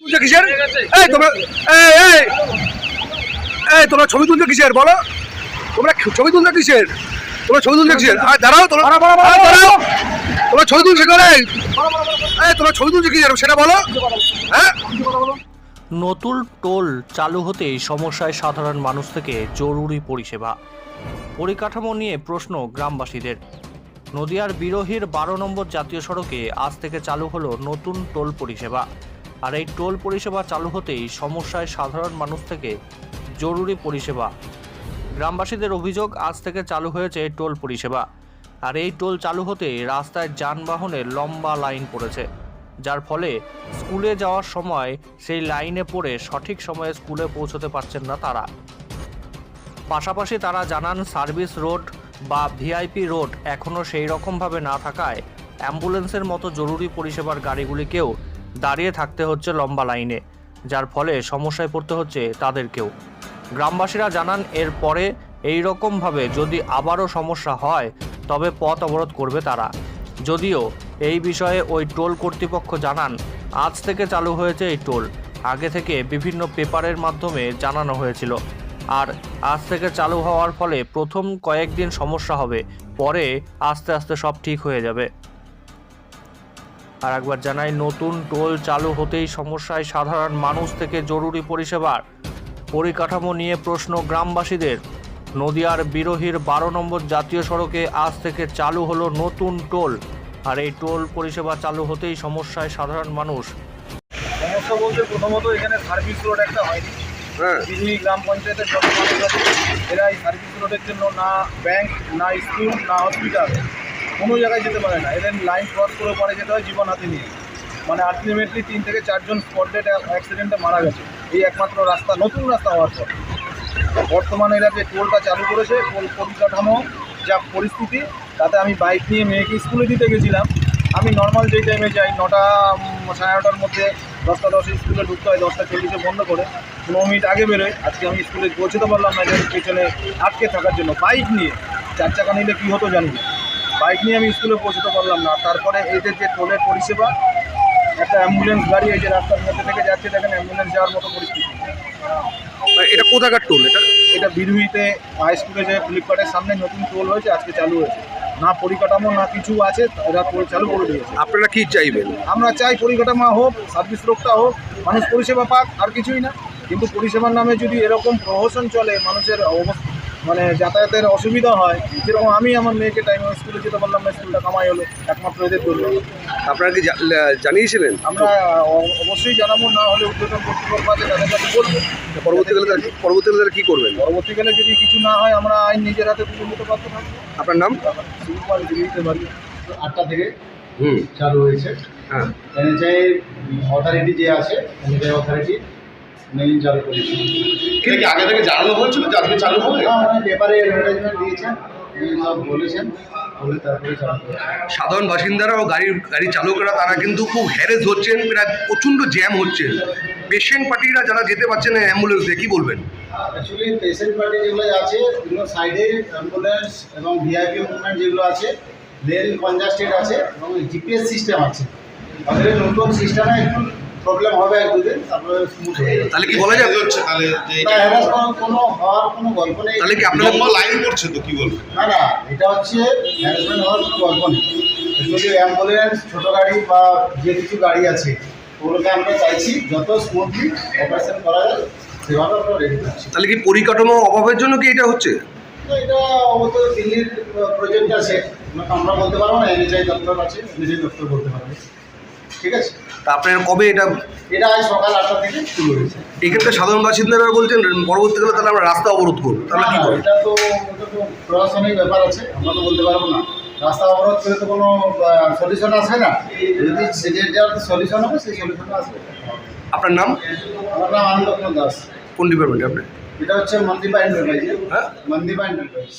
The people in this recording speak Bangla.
তুলছো কিসের? এই তোমরা এই তোমরা ছবি তুলছো কিসের বলো? তোমরা ছবি তুলছো কিসের? তোমরা ছবি তুলছো কিসের? দাঁড়াও তোমরা, দাঁড়াও, তোমরা ছবি তুলছো কেন? এই তোমরা ছবি তুলছো কিসের সেটা বলো। হ্যাঁ, নতুন টোল চালু হতেই সমস্যায় সাধারণ মানুষ থেকে জরুরি পরিষেবা। পরিকাঠামো নিয়ে প্রশ্ন গ্রামবাসীদের। নদিয়ার বিরোহীর 12 নম্বর জাতীয় সড়কে আজ থেকে চালু হলো নতুন টোল পরিষেবা। আর এই টোল পরিষেবা চালু হতেই সমস্যায় সাধারণ মানুষ থেকে জরুরি পরিষেবা। গ্রামবাসীদের অভিযোগ, আজ থেকে চালু হয়েছে টোল পরিষেবা। আর এই টোল চালু হতেই রাস্তায় যানবাহনের লম্বা লাইন পড়েছে, যার ফলে স্কুলে যাওয়ার সময় সেই লাইনে পড়ে সঠিক সময়ে স্কুলে পৌঁছতে পারছেন না তারা। পাশাপাশি তারা জানান, সার্ভিস রোড বা ভিআইপি রোড এখনও সেই রকমভাবে না থাকায় অ্যাম্বুলেন্সের মতো জরুরি পরিষেবার গাড়িগুলিকেও দাঁড়িয়ে থাকতে হচ্ছে লম্বা লাইনে, যার ফলে সমস্যায় পড়তে হচ্ছে তাদেরকেও। গ্রামবাসীরা জানান, এরপরে এই রকমভাবে যদি আবারও সমস্যা হয় তবে পথ অবরোধ করবে তারা। যদিও এই বিষয়ে ওই টোল কর্তৃপক্ষ জানান, আজ থেকে চালু হয়েছে এই টোল, আগে থেকে বিভিন্ন পেপারের মাধ্যমে জানানো হয়েছিল। আর আজ থেকে চালু হওয়ার ফলে প্রথম কয়েকদিন সমস্যা হবে, পরে আস্তে আস্তে সব ঠিক হয়ে যাবে। আর একবার জানাই, নতুন টোল চালু হতেই সমস্যায় সাধারণ মানুষ থেকে জরুরি পরিষেবার। পরিকাঠামো নিয়ে প্রশ্ন গ্রামবাসীদের। নদিয়ার বিরোহীর 12 নম্বর জাতীয় সড়কে আজ থেকে চালু হলো নতুন টোল। আর এই টোল পরিষেবা চালু হতেই সমস্যায় সাধারণ মানুষ। সমস্যা বলতে প্রথমত এখানে সার্ভিস রোড একটা হয়নি। হ্যাঁ, বিজুলি গ্রাম পঞ্চায়েতের যত মানুষ আছে এরা এই সার্ভিস রোডের জন্য না ব্যাংক, না স্কুল, না হসপিটাল কোনো জায়গায় যেতে পারে না। এদের লাইন ক্রস করে পরে যেতে হয় জীবন হাতে নিয়ে। মানে আলটিমেটলি 3 থেকে 4 জন স্পট ডেড অ্যাক্সিডেন্টে মারা গেছে এই একমাত্র রাস্তা, নতুন রাস্তা হওয়ার পর। বর্তমানে এরা যে টোলটা চালু করেছে, টোল পরিকাঠামো যা পরিস্থিতি, তাতে আমি বাইক নিয়ে মেয়েকে স্কুলে দিতে গেছিলাম। আমি নর্মাল যেই টাইমে যাই 9টা সাড়ে 9টার মধ্যে 10টা 10 স্কুলে ঢুকতে হয়, 10টা 40-এ বন্ধ করে 15 মিনিট আগে বেরোয়। আজকে আমি স্কুলে পৌঁছতে পারলাম না এদের পেছনে আটকে থাকার জন্য। বাইক নিয়ে 4 চাকা নিলে কী হতো জানি না, বাইক নিয়ে আমি স্কুলে পৌঁছতে পারলাম না। তারপরে এদের যে টোলের পরিষেবা, একটা অ্যাম্বুলেন্স গাড়ি এই যে রাস্তার মধ্যে থেকে যাচ্ছে, দেখেন অ্যাম্বুলেন্স যাওয়ার মতো পরিস্থিতি। এটা কোথাকার টোল? এটা বিরুহিতে হাই স্কুলে যে ফ্লিপকার্টের সামনে নতুন টোল হয়েছে, আজকে চালু হয়েছে। না পরিকাঠামো না কিছু আছে, এরা টোল চালু করে দিয়েছে। আপনারা কি চাইবেন? আমরা চাই পরিকাঠামো হোক, সার্ভিস রোডটা হোক, মানুষ পরিষেবা পাক, আর কিছুই না। কিন্তু পরিষেবার নামে যদি এরকম প্রহসন চলে, মানুষের মানে যাতায়াতের অসুবিধা হয়, যেরকম আমি আমার মেয়েকে টাইমে স্কুলে যেতে পারলাম না, স্কুলটা কামাই হলো একমাত্র এদের জন্য। আপনারা কি জানিয়েছিলেন? আমরা অবশ্যই জানাবো, না হলে উদ্বোধন কর্তৃপক্ষ আছে তাদের কাছে বলবো। পরবর্তীকালে কি করবেন? পরবর্তীকালে যদি কিছু না হয় আমরা আইন নিজের হাতে তুলে নিতে পারবো না। আপনার নাম? 8টা থেকে চালু হয়েছে। হ্যাঁ, এনএচআই অথরিটি যে আছে, এনএচআই অথরিটি মেইন চালু করেছে। এটা কি আগে থেকে জানানো হয়েছিল যে আজকে চালু হবে? মানে পেপারে অ্যাডভার্টাইজমেন্ট দিয়েছেন, সব বলেছেন, বলে তারপরে চালু করেছে। সাধারণ বাসিন্দারা ও গাড়ি চালকরা তারা কিন্তু খুব হ্যারেস হচ্ছেন, প্রায় প্রচণ্ড জ্যাম হচ্ছে। পেশেন্ট পার্টিরা যারা যেতে পারছেন না অ্যাম্বুলেন্সে, কি বলবেন? অ্যাকচুয়ালি পেশেন্ট পার্টি যেগুলো আছে, এগুলো সাইডে অ্যাম্বুলেন্স এবং ভিআইপি মুভমেন্ট যেগুলো আছে, রেল কনজাস্টেড আছে এবং জিপিএস সিস্টেম আছে। তাদের নতুন সিস্টেমে একটু প্রবলেম হবে 1-2 দিন, তারপরে স্মুথ হয়ে যাবে। তাহলে কি বলা যাবে? হচ্ছে তাহলে যে না, হ্যারাস কোনো হওয়ার কোনো গল্প নেই। তাহলে কি আপনারা লম্বা লাইন করছে তো, কি বলবেন? না না, এটা হচ্ছে হ্যারাসমেন্ট হওয়ার কোনো গল্প নেই। যদি অ্যাম্বুলেন্স, ছোটো গাড়ি বা যে কিছু গাড়ি আছে, ওগুলোকে আমরা চাইছি যত স্মুথলি অপারেশন করা যায় সেভাবে আমরা রেডি করছি। তাহলে কি পরিকাঠামো অভাবের জন্য কি এটা হচ্ছে? তো এটা অবশ্য দিল্লির প্রজেক্ট আছে, আমরা বলতে পারবো না। এনএচআই দপ্তর আছে, এনএচআই দপ্তর বলতে পারবে। ঠিক আছে, তা আপনারা কবে এটা? এটা আজ সকাল 8টা থেকে শুরু হয়েছে। এখানকার সাধারণ বাসিন্দারা বলছেন পরবর্তীকালে তাহলে আমরা রাস্তা অবরোধ করবো, তাহলে কি করবো? এটা তো প্রশাসনিক ব্যাপার আছে, আমরা তো বলতে পারবো না। রাস্তা অবরোধ করে তো কোনো সলিউশন আসবে না। যদি সেটার সলিউশন হবে, সেই সলিউশনটা আসবে। আপনার নাম? আমার নাম আনন্দ কুমার দাস। কোন ডিপার্টমেন্টে আপনি? এটা হচ্ছে মন্দিপা এন্টারপ্রাইজ। হ্যাঁ, মন্দিপা এন্টারপ্রাইজ।